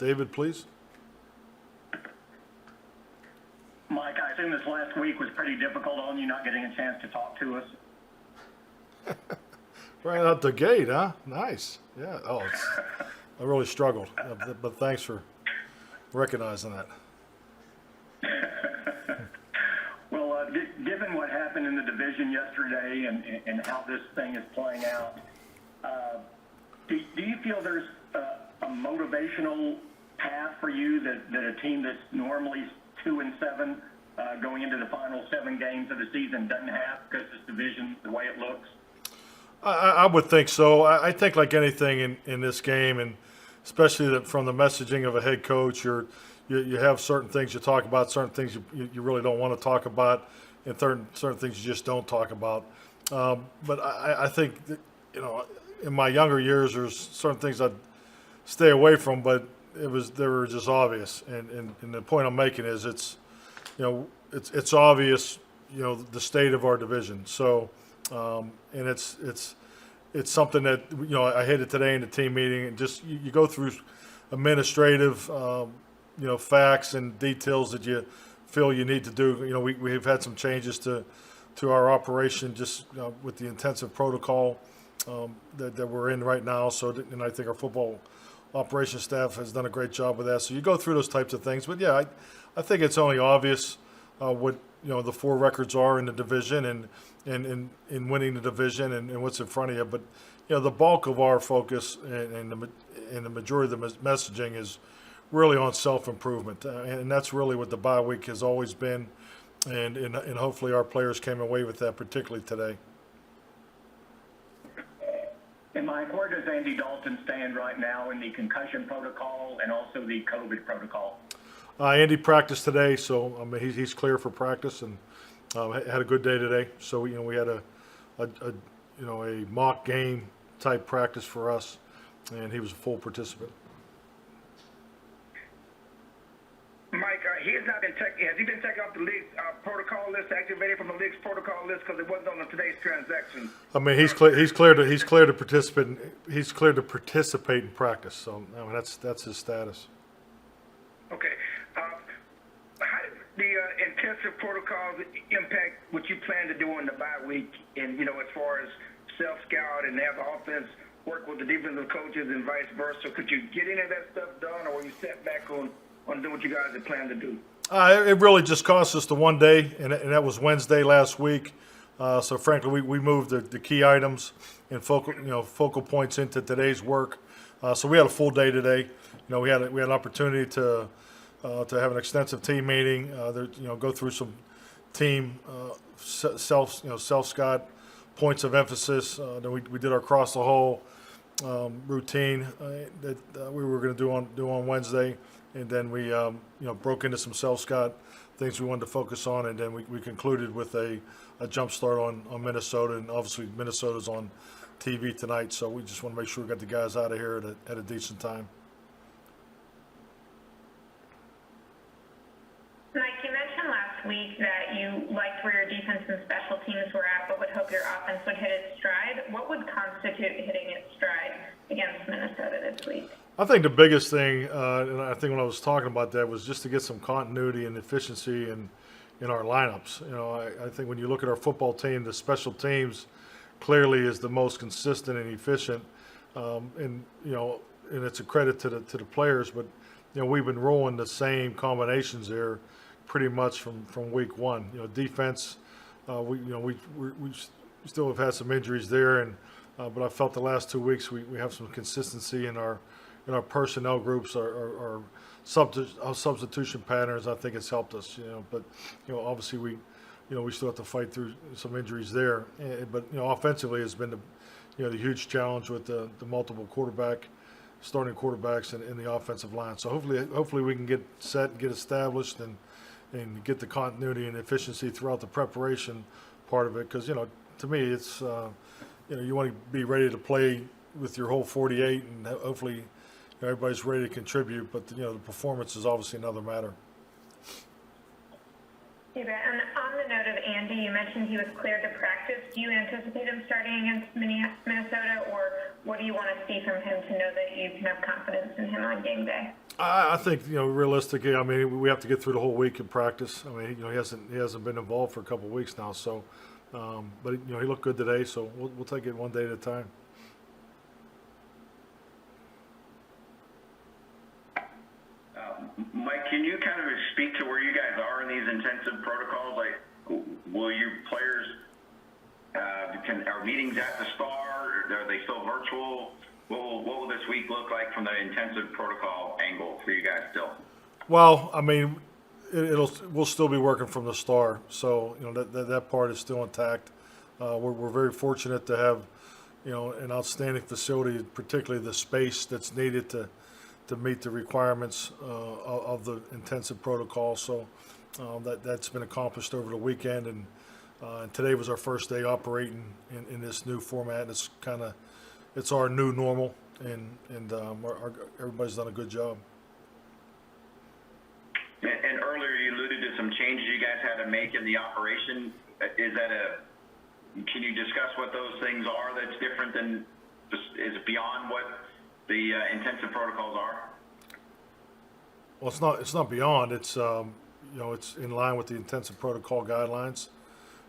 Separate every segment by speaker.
Speaker 1: David, please.
Speaker 2: Mike, I assume this last week was pretty difficult on you, not getting a chance to talk to us.
Speaker 1: Right out the gate, huh? Nice. Yeah. Oh, I really struggled, but thanks for recognizing that.
Speaker 2: Well, given what happened in the division yesterday and how this thing is playing out, do you feel there's a motivational path for you that a team that's normally 2-7 going into the final 7 games of the season doesn't have because this division, the way it looks?
Speaker 1: I would think so. I think like anything in this game, and especially from the messaging of a head coach, you have certain things you talk about, certain things you really don't want to talk about, and certain things you just don't talk about. But I think that, in my younger years, there's certain things I'd stay away from, but they were just obvious. And the point I'm making is it's obvious, the state of our division. So. And it's something that I hit it today in the team meeting, and just you go through administrative facts and details that you feel you need to do. We've had some changes to our operation just with the intensive protocol that we're in right now. And I think our football operations staff has done a great job with that. So you go through those types of things. But yeah, I think it's only obvious what the 4 records are in the division and in winning the division and what's in front of you. But the bulk of our focus and the majority of the messaging is really on self-improvement, and that's really what the bye week has always been, and hopefully our players came away with that, particularly today.
Speaker 2: And Mike, where does Andy Dalton stand right now in the concussion protocol and also the COVID protocol?
Speaker 1: Andy practiced today, so I mean he's clear for practice, and had a good day today. So we had a mock game type practice for us, and he was a full participant.
Speaker 3: Mike, he has not been has he been taken off the league's protocol list, activated from the league's protocol list because it wasn't on today's transaction?
Speaker 1: I mean he's clear to participate. He's cleared to participate in practice. So I mean that's his status.
Speaker 3: Okay. How did the intensive protocols impact what you plan to do on the bye week? And as far as self-scout and have the offense work with the defensive coaches and vice versa, could you get any of that stuff done, or were you set back on doing what you guys had planned to do?
Speaker 1: It really just cost us the one day, and that was Wednesday last week. So frankly, we moved the key items and focal points into today's work. So we had a full day today. We had an opportunity to have an extensive team meeting. Go through some team self-scout points of emphasis. Then we did our cross the hole routine that we were going to do on Wednesday, and then we broke into some self-scout things we wanted to focus on, and then we concluded with a jump start on Minnesota, and obviously Minnesota's on TV tonight, so we just want to make sure we got the guys out of here at a decent time.
Speaker 4: Mike, you mentioned last week that you liked where your defense and special teams were at, but would hope your offense would hit its stride. What would constitute hitting its stride against Minnesota this week?
Speaker 1: I think the biggest thing, and I think when I was talking about that, was just to get some continuity and efficiency in our lineups. I think when you look at our football team, the special teams clearly is the most consistent and efficient, and it's a credit to the players. But we've been rolling the same combinations there pretty much from week one. Defense, we still have had some injuries there, and but I felt the last 2 weeks we have some consistency in our personnel groups, our substitution patterns. I think it's helped us. But obviously we still have to fight through some injuries there. But offensively, it's been the huge challenge with the multiple starting quarterbacks in the offensive line. So hopefully we can get set and get established and get the continuity and efficiency throughout the preparation part of it. Because to me it's you want to be ready to play with your whole 48, and hopefully everybody's ready to contribute. But the performance is obviously another matter.
Speaker 4: You bet. And on the note of Andy, you mentioned he was cleared to practice. Do you anticipate him starting against Minnesota, or what do you want to see from him to know that you can have confidence in him on game day?
Speaker 1: I think realistically, I mean, we have to get through the whole week in practice. I mean, he hasn't been involved for a couple of weeks now. So, but he looked good today. So we'll take it one day at a time.
Speaker 5: Mike, can you kind of speak to where you guys are in these intensive protocols? Like, will your players, are meetings at the Star? Are they still virtual? What will this week look like from the intensive protocol angle for you guys still?
Speaker 1: Well, I mean, we'll still be working from the Star, so that part is still intact. We're very fortunate to have an outstanding facility, particularly the space that's needed to meet the requirements of the intensive protocol. So that's been accomplished over the weekend, and today was our first day operating in this new format. It's our new normal, and everybody's done a good job.
Speaker 5: And earlier you alluded to some changes you guys had to make in the operation. Can you discuss what those things are that's different than, is it beyond what the intensive protocols are?
Speaker 1: Well, it's not beyond. It's it's in line with the intensive protocol guidelines,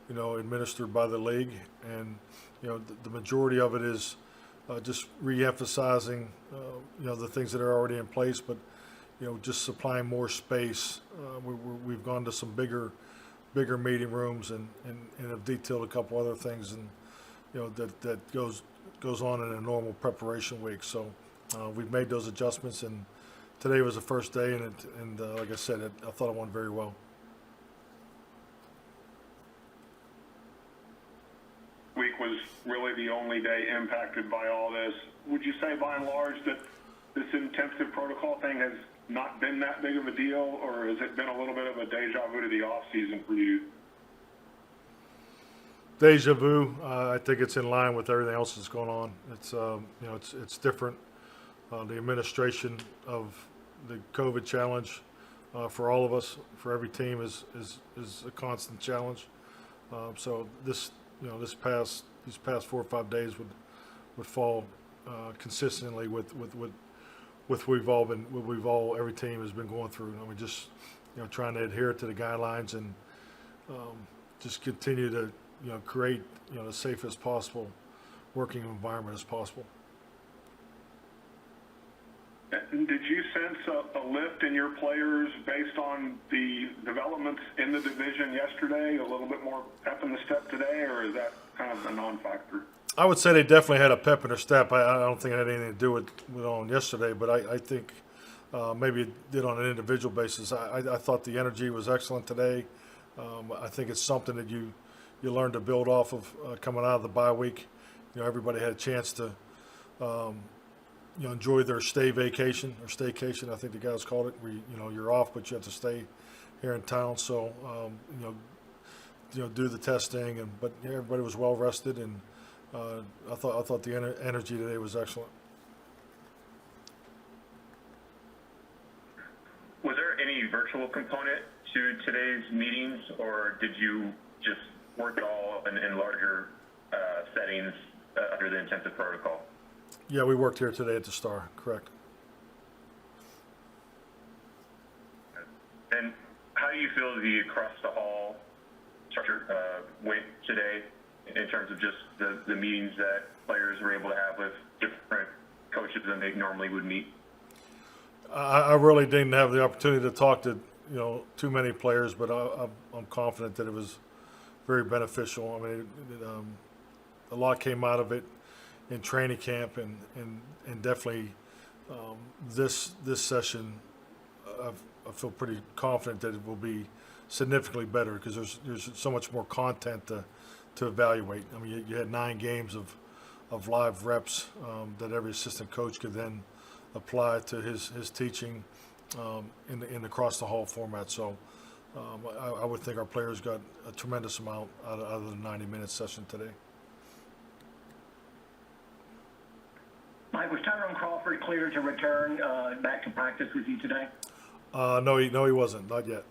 Speaker 1: administered by the league, and the majority of it is just re-emphasizing the things that are already in place, but just supplying more space. We've gone to some bigger meeting rooms and have detailed a couple other things, and that goes on in a normal preparation week. So we've made those adjustments, and today was the first day, and like I said, I thought it went very well.
Speaker 6: Week was really the only day impacted by all this. Would you say, by and large, that this intensive protocol thing has not been that big of a deal, or has it been a little bit of a deja vu to the off season for you?
Speaker 1: Deja vu. I think it's in line with everything else that's going on. It's different. The administration of the COVID challenge for all of us, for every team, is a constant challenge. So these past 4 or 5 days would fall consistently with every team has been going through. I mean, just trying to adhere to the guidelines and just continue to create the safest possible working environment as possible.
Speaker 6: And did you sense a lift in your players based on the developments in the division yesterday? A little bit more pep in the step today, or is that kind of a non-factor?
Speaker 1: I would say they definitely had a pep in their step. I don't think it had anything to do with on yesterday, but I think maybe it did on an individual basis. I thought the energy was excellent today. I think it's something that you learn to build off of coming out of the bye week. Everybody had a chance to enjoy their vacation or staycation, I think the guys called it, where you're off, but you have to stay here in town. So do the testing, but everybody was well rested, and I thought the energy today was excellent.
Speaker 7: Was there any virtual component to today's meetings, or did you just work all in larger settings under the intensive protocol?
Speaker 1: Yeah, we worked here today at the Star, correct.
Speaker 7: And how do you feel the across-the-hall structure went today in terms of just the meetings that players were able to have with different coaches than they normally would meet?
Speaker 1: I really didn't have the opportunity to talk to too many players, but I'm confident that it was very beneficial. I mean, a lot came out of it in training camp, and definitely this session, I feel pretty confident that it will be significantly better because there's so much more content to evaluate. I mean, you had 9 games of live reps that every assistant coach could then apply to his teaching in the across the hall format. So I would think our players got a tremendous amount out of the 90-minute session today.
Speaker 2: Mike, was Tyrone Crawford cleared to return back to practice with you today?
Speaker 1: No, he wasn't, not yet.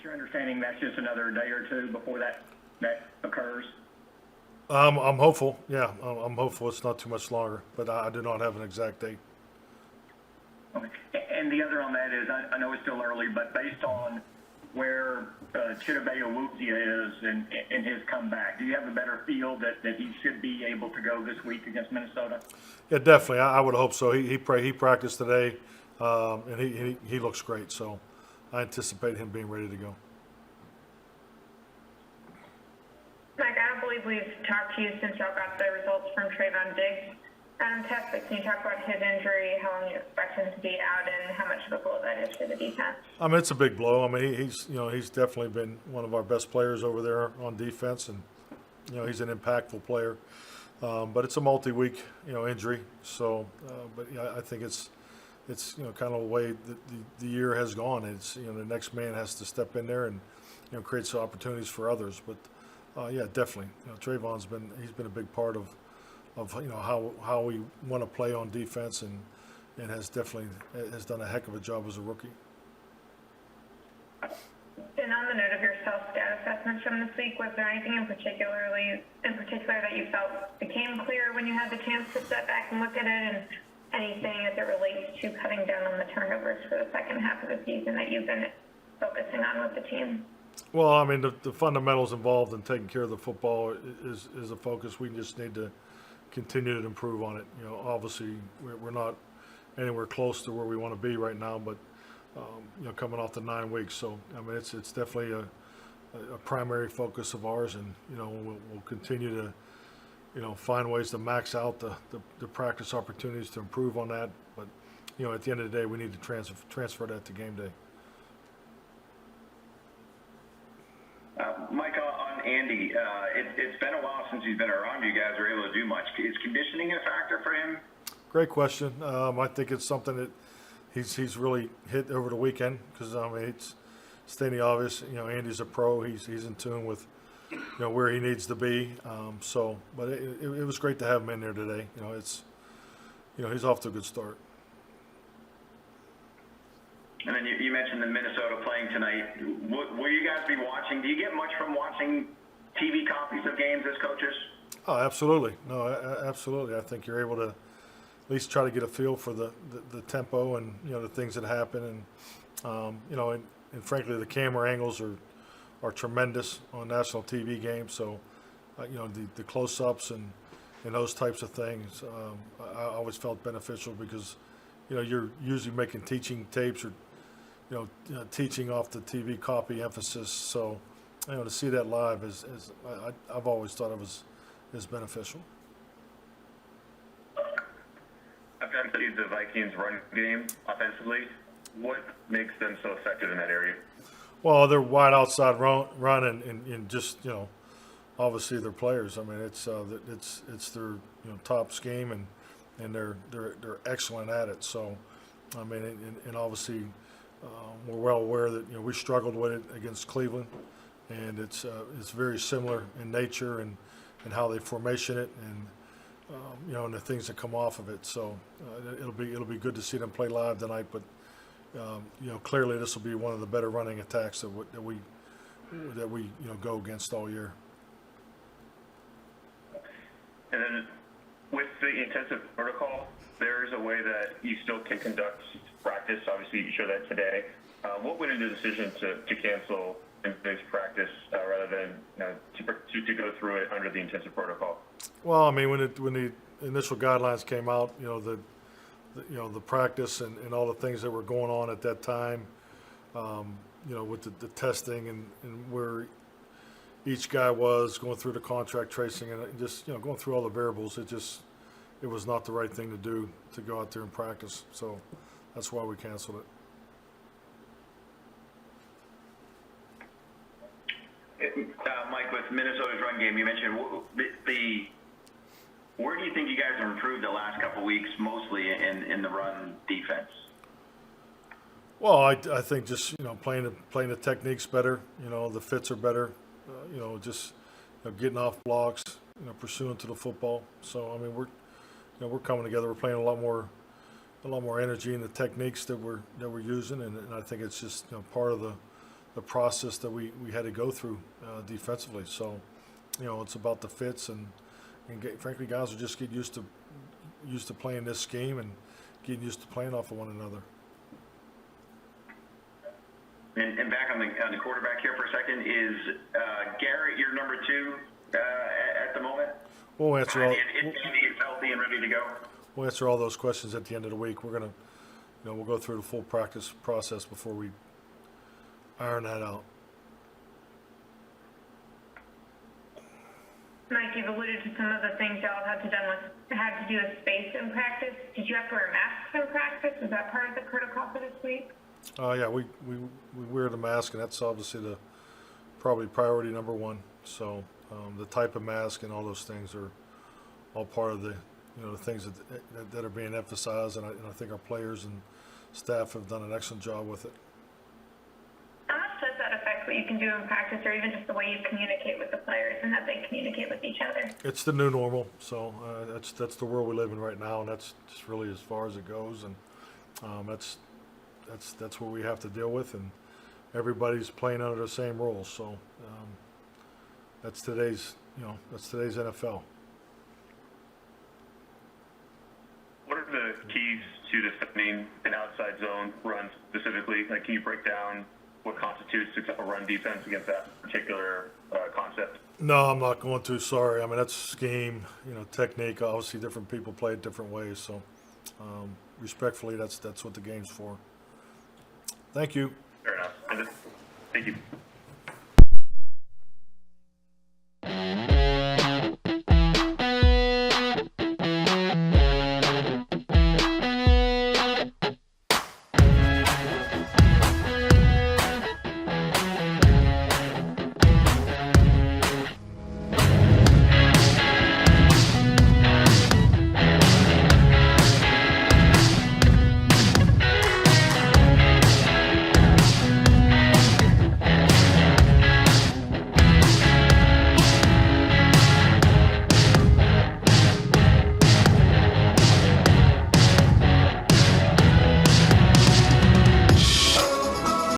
Speaker 2: It's your understanding that's just another day or two before that occurs?
Speaker 1: I'm hopeful. Yeah, I'm hopeful it's not too much longer, but I do not have an exact date.
Speaker 2: Okay. And the other on that is, I know it's still early, but based on where Chidobe Awuzie is in his comeback, do you have a better feel that he should be able to go this week against Minnesota?
Speaker 1: Yeah, definitely. I would hope so. He practiced today, and he looks great. So I anticipate him being ready to go.
Speaker 4: Mike, I don't believe we've talked to you since y'all got the results from Trayvon Diggs' test, but can you talk about his injury, how long you expect him to be out, and how much of a blow that is for the defense? I
Speaker 1: mean, it's a big blow. I mean, he's definitely been one of our best players over there on defense, and he's an impactful player. But it's a multi-week injury. So, but I think it's kind of the way that the year has gone. It's the next man has to step in there and create some opportunities for others. But yeah, definitely. Trayvon's been a big part of how we want to play on defense, and has definitely done a heck of a job as a rookie.
Speaker 4: And on the note of your self-stat assessments from this week, was there anything in particular that you felt became clear when you had the chance to step back and look at it, and anything as it relates to cutting down on the turnovers for the second half of the season that you've been focusing on with the team?
Speaker 1: Well, I mean, the fundamentals involved in taking care of the football is a focus. We just need to continue to improve on it. Obviously, we're not anywhere close to where we want to be right now, but coming off the 9 weeks, so I mean, it's definitely a primary focus of ours, and we'll continue to find ways to max out the practice opportunities to improve on that. But at the end of the day, we need to transfer that to game day.
Speaker 5: Mike, on Andy, it's been a while since he's been around you guys are able to do much. Is conditioning a factor for him?
Speaker 1: Great question. I think it's something that he's really hit over the weekend, because I mean, it's stating the obvious. Andy's a pro. He's in tune with where he needs to be. But it was great to have him in there today. He's off to a good start.
Speaker 5: And then you mentioned the Minnesota playing tonight. Will you guys be watching? Do you get much from watching TV copies of games as coaches?
Speaker 1: Oh, absolutely. No, absolutely. I think you're able to at least try to get a feel for the tempo and the things that happen, and frankly, the camera angles are tremendous on national TV games. So, the close-ups and those types of things, I always felt beneficial, because you're usually making teaching tapes or teaching off the TV copy emphasis. So, to see that live I've always thought it is beneficial.
Speaker 7: I've studied the Vikings run game offensively. What makes them so effective in that area?
Speaker 1: Well, they're wide outside run and just obviously their players. I mean, it's their top scheme, and they're excellent at it. So, I mean, and obviously we're well aware that we struggled with it against Cleveland, and it's very similar in nature and how they formation it, and and the things that come off of it. So it'll be good to see them play live tonight. But clearly this will be one of the better running attacks that we go against all year.
Speaker 7: And then with the intensive protocol, there is a way that you still can conduct practice. Obviously, you showed that today. What went into the decision to cancel this practice rather than to go through it under the intensive protocol? Well,
Speaker 1: I mean, when the initial guidelines came out, the practice and all the things that were going on at that time, with the testing and where each guy was going through the contract tracing and just going through all the variables, it was not the right thing to do, to go out there and practice. So that's why we canceled it.
Speaker 5: Mike, with Minnesota's run game, you mentioned where do you think you guys have improved the last couple weeks, mostly in the run defense?
Speaker 1: Well, I think just playing the techniques better. The fits are better. Just getting off blocks. Pursuing to the football. So I mean, we're coming together. We're playing a lot more energy in the techniques that we're using, and I think it's just part of process that we had to go through defensively. So, it's about the fits and frankly, guys will just get used to playing this scheme and getting used to playing off of one another.
Speaker 5: And back on the quarterback here for a second, is Garrett your number 2 at the moment?
Speaker 1: We'll answer all.
Speaker 5: Is he healthy and ready to go?
Speaker 1: We'll answer all those questions at the end of the week. We're gonna, we'll go through the full practice process before we iron that out.
Speaker 4: Mike, you've alluded to some of the things y'all had to do with space in practice. Did you have to wear masks in practice? Was that part of the protocol for this week?
Speaker 1: Yeah, we wear the mask, and that's obviously probably priority number 1. So the type of mask and all those things are all part of the the things that are being emphasized, and I think our players and staff have done an excellent job with it.
Speaker 4: How much does that affect what you can do in practice, or even just the way you communicate with the players and how they communicate with each other?
Speaker 1: It's the new normal, so that's the world we live in right now, and that's just really as far as it goes, and that's what we have to deal with, and everybody's playing under the same rules. So that's today's NFL.
Speaker 7: What are the keys to defending an outside zone run specifically? Like, can you break down what constitutes successful run defense against that particular concept?
Speaker 1: No, I'm not going to. Sorry. I mean, that's scheme, technique. Obviously, different people play it different ways. So, respectfully, that's what the game's for. Thank you.
Speaker 7: Fair enough. Thank you.